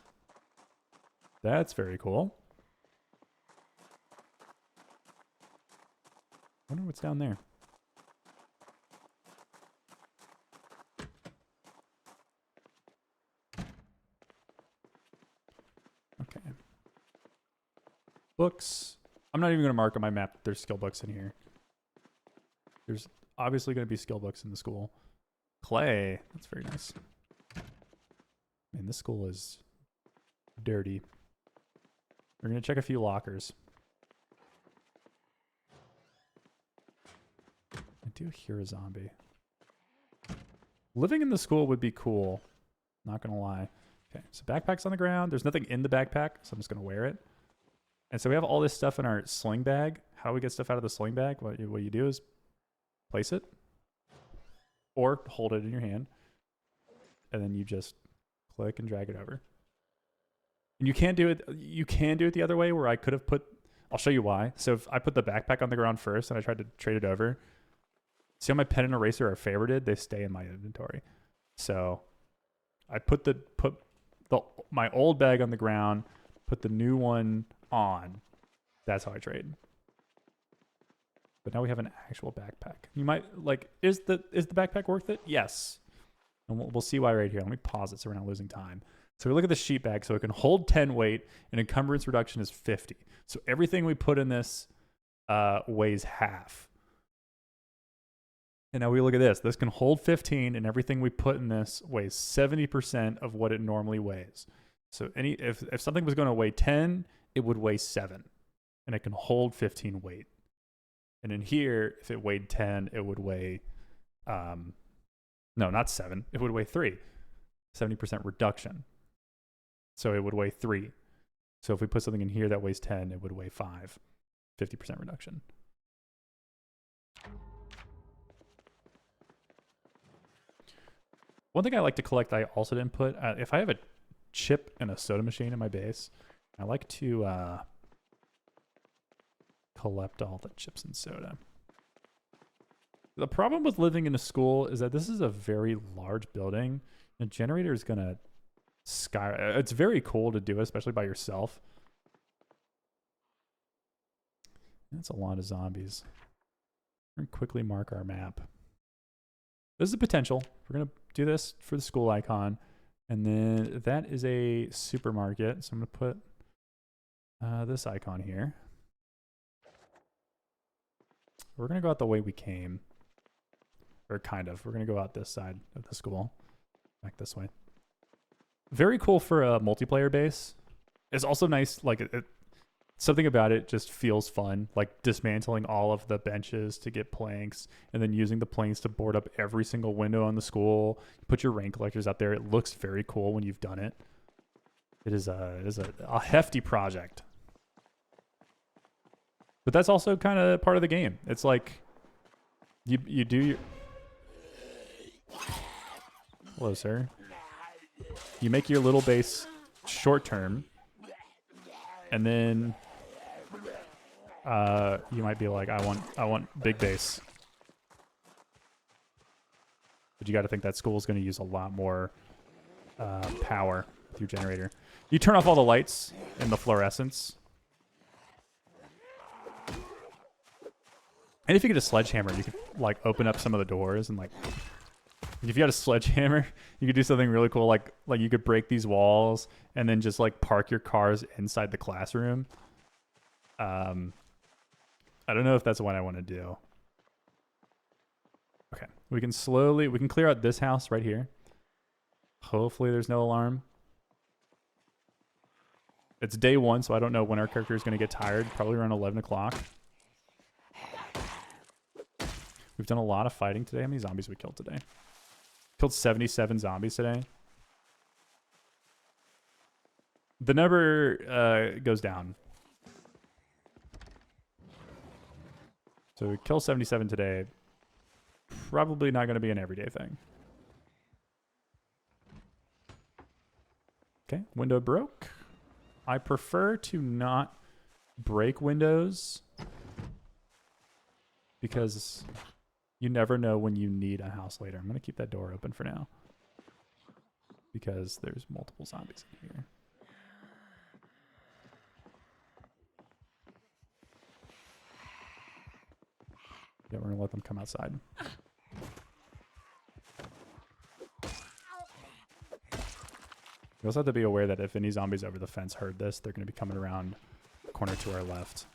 That's very cool. I wonder what's down there. Okay. Books. I'm not even going to mark on my map that there's skill books in here. There's obviously going to be skill books in the school. Clay. That's very nice. Man, this school is dirty. We're going to check a few lockers. I do hear a zombie. Living in the school would be cool. Not going to lie. Okay, so backpack's on the ground. There's nothing in the backpack, so I'm just going to wear it. And so we have all this stuff in our sling bag. How do we get stuff out of the sling bag? What you do is place it or hold it in your hand. And then you just click and drag it over. And you can do it the other way where I could have put, I'll show you why. So if I put the backpack on the ground first and I tried to trade it over, see how my pen and eraser are favorited? They stay in my inventory. So I put my old bag on the ground, put the new one on. That's how I trade. But now we have an actual backpack. You might like, is the backpack worth it? Yes. And we'll see why right here. Let me pause it so we're not losing time. So we look at the sheet bag. So it can hold 10 weight and encumbrance reduction is 50. So everything we put in this weighs half. And now we look at this. This can hold 15 and everything we put in this weighs 70% of what it normally weighs. So if something was going to weigh 10, it would weigh 7. And it can hold 15 weight. And in here, if it weighed 10, it would weigh, no, not 7. It would weigh 3. 70% reduction. So it would weigh 3. So if we put something in here that weighs 10, it would weigh 5. 50% reduction. One thing I like to collect I also didn't put, if I have a chip and a soda machine in my base, I like to collect all the chips and soda. The problem with living in a school is that this is a very large building. The generator is going to it's very cool to do, especially by yourself. That's a lot of zombies. We're going to quickly mark our map. This is a potential. We're going to do this for the school icon. And then that is a supermarket. So I'm going to put this icon here. We're going to go out the way we came. Or kind of. We're going to go out this side of the school. Back this way. Very cool for a multiplayer base. It's also nice, like, something about it just feels fun. Like dismantling all of the benches to get planks and then using the planks to board up every single window on the school. Put your rain collectors out there. It looks very cool when you've done it. It is a hefty project. But that's also kind of part of the game. It's like you do your... Hello, sir. You make your little base short term, and then you might be like, I want big base. But you got to think that school is going to use a lot more power with your generator. You turn off all the lights and the fluorescence. And if you get a sledgehammer, you could like open up some of the doors and like, if you had a sledgehammer, you could do something really cool. Like you could break these walls and then just like park your cars inside the classroom. I don't know if that's what I want to do. Okay, we can clear out this house right here. Hopefully there's no alarm. It's day 1, so I don't know when our character is going to get tired. Probably around 11 o'clock. We've done a lot of fighting today. How many zombies we killed today? Killed 77 zombies today. The number goes down. So we kill 77 today. Probably not going to be an everyday thing. Okay, window broke. I prefer to not break windows because you never know when you need a house later. I'm going to keep that door open for now because there's multiple zombies in here. Yeah, we're going to let them come outside. We also have to be aware that if any zombies over the fence heard this, they're going to be coming around the corner to our left.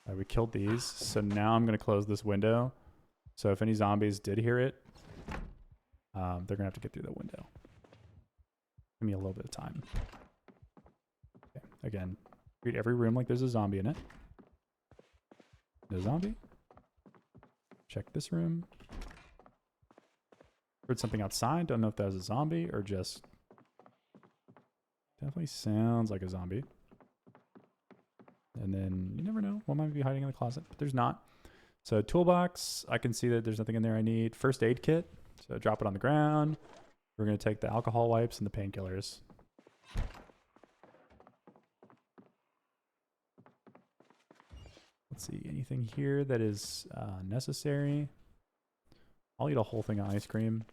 All right, we killed these. So now I'm going to close this window. So if any zombies did hear it, they're going to have to get through the window. Give me a little bit of time. Okay. Again, treat every room like there's a zombie in it. No zombie. Check this room. Heard something outside. Don't know if that was a zombie or just... Definitely sounds like a zombie. And then you never know what might be hiding in the closet, but there's not. So toolbox, I can see that there's nothing in there I need. First aid kit. So drop it on the ground. We're going to take the alcohol wipes and the painkillers. Let's see, anything here that is necessary? I'll eat a whole thing of ice cream.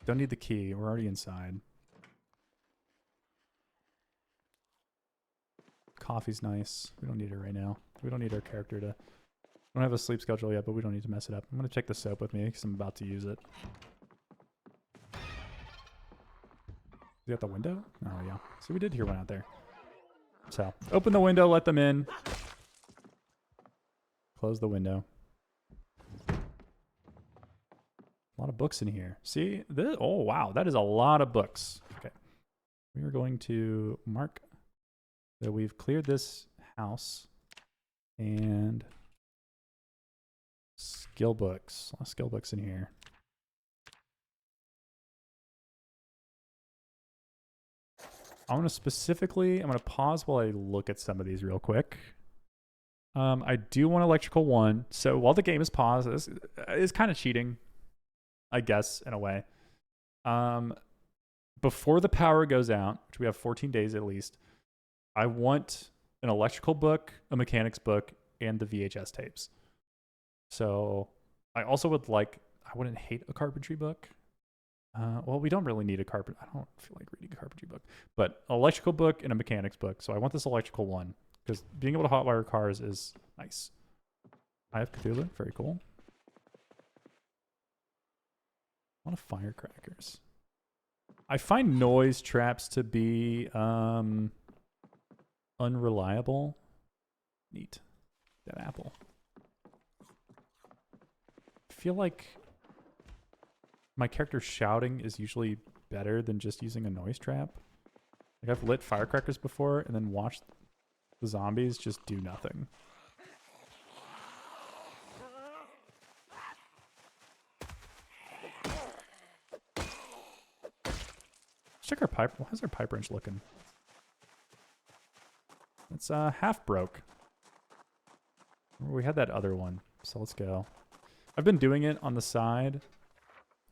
Don't need the key. We're already inside. Coffee's nice. We don't need it right now. We don't need our character to... I don't have a sleep schedule yet, but we don't need to mess it up. I'm going to take the soap with me because I'm about to use it. Is he at the window? Oh, yeah. So we did hear one out there. So open the window, let them in. Close the window. A lot of books in here. See? This, oh, wow. That is a lot of books. Okay. We are going to mark that we've cleared this house. And skill books. A lot of skill books in here. I'm going to pause while I look at some of these real quick. I do want electrical 1. So while the game is paused, this is kind of cheating, I guess, in a way. Before the power goes out, which we have 14 days at least, I want an electrical book, a mechanics book, and the VHS tapes. So I also would like, I wouldn't hate a carpentry book. Well, we don't really need a carpet. I don't feel like reading a carpentry book, but an electrical book and a mechanics book. So I want this electrical 1 because being able to hotwire cars is nice. I have Cthulhu. Very cool. A lot of firecrackers. I find noise traps to be unreliable. Neat. That apple. I feel like my character shouting is usually better than just using a noise trap. Like I've lit firecrackers before and then watched the zombies just do nothing. check our pipe. How's our pipe wrench looking? It's half broke. We had that other one, so let's go. I've been doing it on the side,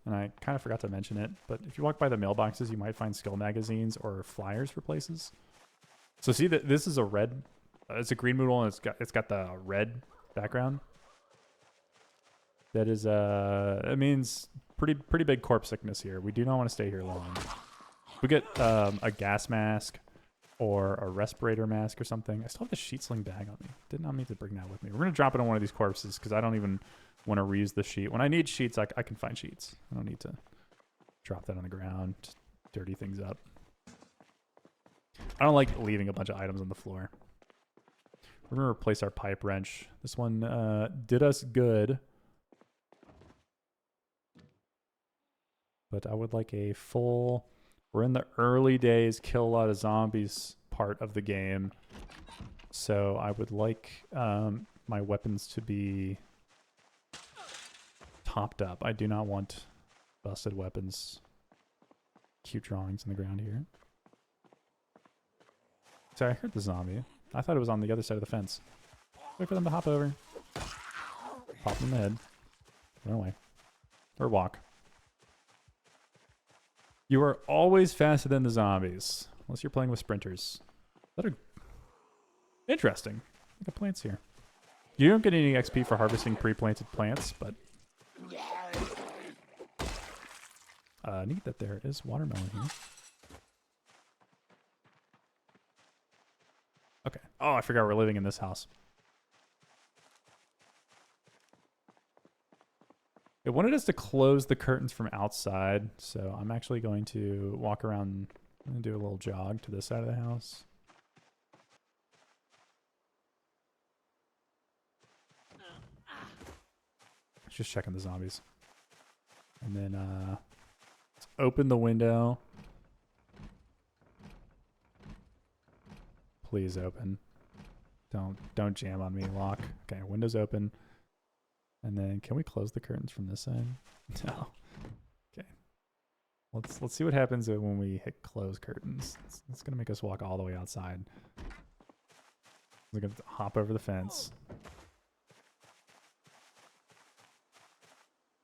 and I kind of forgot to mention it, but if you walk by the mailboxes, you might find skill magazines or flyers for places. So see that this is a red, it's a green moodle, and it's got the red background. That is it means pretty big corpse sickness here. We do not want to stay here long. We get a gas mask or a respirator mask or something. I still have the sheet sling bag on me. Did not mean to bring that with me. We're gonna drop it on one of these corpses because I don't even want to reuse the sheet. When I need sheets, I can find sheets. I don't need to drop that on the ground, just dirty things up. I don't like leaving a bunch of items on the floor. We're gonna replace our pipe wrench. This one did us good. But I would like a full, we're in the early days, kill a lot of zombies part of the game. So I would like my weapons to be topped up. I do not want busted weapons. Cute drawings in the ground here. Sorry, I heard the zombie. I thought it was on the other side of the fence. Wait for them to hop over. Pop them in the head. Run away. Or walk. You are always faster than the zombies. Unless you're playing with sprinters. That are interesting. Look at plants here. You don't get any XP for harvesting pre-planted plants, but neat that there is watermelon here. Okay. Oh, I forgot we're living in this house. It wanted us to close the curtains from outside, so I'm actually going to walk around and do a little jog to this side of the house. Just checking the zombies. And then let's open the window. Please open. Don't jam on me, lock. Okay, window's open. And then can we close the curtains from this side? No. Okay. Let's see what happens when we hit close curtains. It's gonna make us walk all the way outside. We're gonna hop over the fence.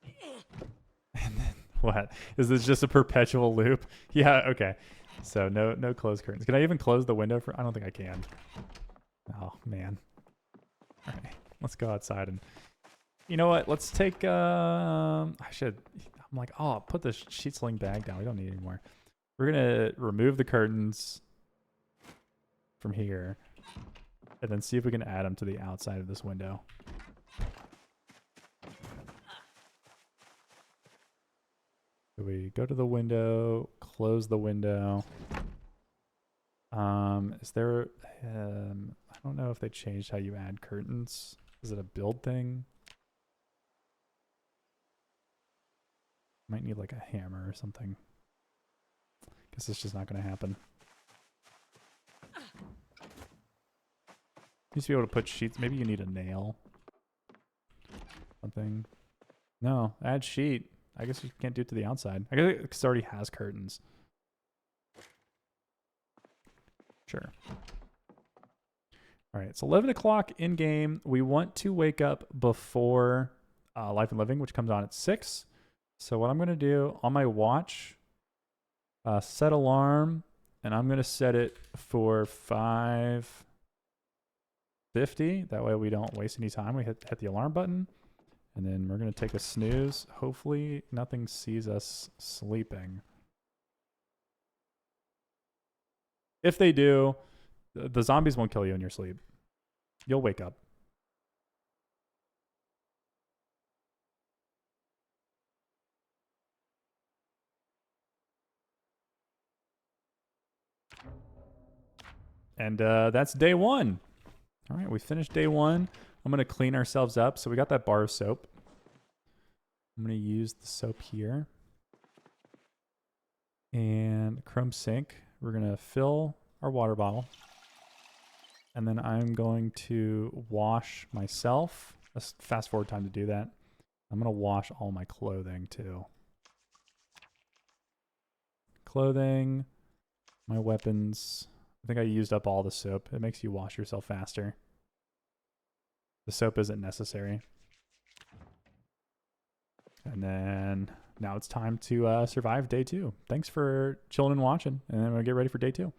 And then what? Is this just a perpetual loop? Yeah, okay. So no closed curtains. Can I even close the window for I don't think I can. Oh man. Alright. Let's go outside and you know what? Let's take I should I'm like, oh, put the sheet sling bag down. We don't need it anymore. We're gonna remove the curtains from here and then see if we can add them to the outside of this window. So we go to the window, close the window. Is there I don't know if they changed how you add curtains. Is it a build thing? Might need like a hammer or something. Guess it's just not gonna happen. Used to be able to put sheets. Maybe you need a nail. Something. No, add sheet. I guess you can't do it to the outside. I guess it already has curtains. Sure. All right, it's 11 o'clock in game. We want to wake up before Life and Living, which comes on at 6. So what I'm going to do on my watch, set alarm, and I'm going to set it for 5:50. That way we don't waste any time. We hit the alarm button, and then we're going to take a snooze. Hopefully nothing sees us sleeping. If they do, the zombies won't kill you in your sleep. You'll wake up. And that's day one. All right, we finished day one. I'm going to clean ourselves up. So we got that bar of soap. I'm going to use the soap here. And chrome sink. We're going to fill our water bottle. And then I'm going to wash myself. Let's fast forward time to do that. I'm going to wash all my clothing too. clothing, my weapons. I think I used up all the soap. It makes you wash yourself faster. The soap isn't necessary. And then now it's time to survive day 2. Thanks for chilling and watching, and then we'll get ready for day 2.